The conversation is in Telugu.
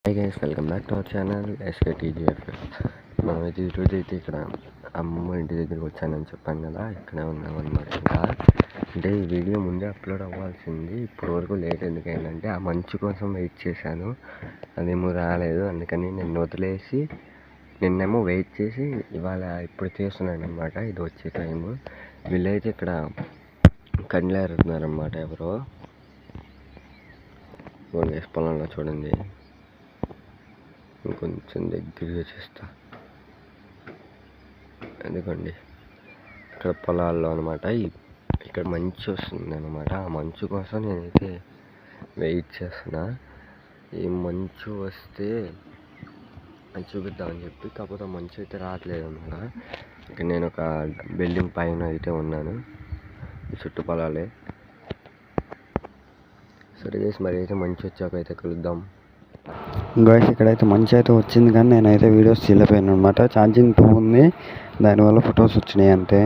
High guys, welcome back to our channel SKTGFS. మనమైతే ఈరోజు అయితే ఇక్కడ అమ్మ ఇంటి దగ్గరికి వచ్చానని చెప్పాను కదా, ఇక్కడే ఉన్నామన్నమాట. ఇంకా అంటే ఈ వీడియో ముందే అప్లోడ్ అవ్వాల్సింది, ఇప్పటి వరకు లేట్ ఎందుకైందంటే ఆ మంచు కోసం వెయిట్ చేశాను, అదేమో రాలేదు. అందుకని నేను వదిలేసి నిన్నేమో వెయిట్ చేసి ఇవాళ ఇప్పుడు తీస్తున్నాను అనమాట. ఇది వచ్చే టైము. వీళ్ళైతే ఇక్కడ కండ్లేరుతున్నారన్నమాట ఎవరో. పొలంలో చూడండి, ఇంకొంచెం దగ్గరగా చేస్తా. ఎందుకండి ఇక్కడ పొలాల్లో అనమాట, ఇక్కడ మంచు వస్తుంది అనమాట. ఆ మంచు కోసం నేనైతే వెయిట్ చేస్తున్నా. ఈ మంచు వస్తే అది చూపిద్దామని చెప్పి, కాకపోతే మంచు అయితే రావట్లేదు అనమాట. ఇక్కడ నేను ఒక బిల్డింగ్ పైన అయితే ఉన్నాను, చుట్టూ పొలాలే. సరే గైస్, మరి అయితే మంచు వచ్చాక అయితే కలుద్దాం. గైస్, ఇక్కడైతే మంచి అయితే వచ్చింది, కానీ నేనైతే వీడియోస్ తీయలేకపోయాను అనమాట. ఛార్జింగ్ 2 ఉంది, దానివల్ల ఫొటోస్ వచ్చినాయి అంతే.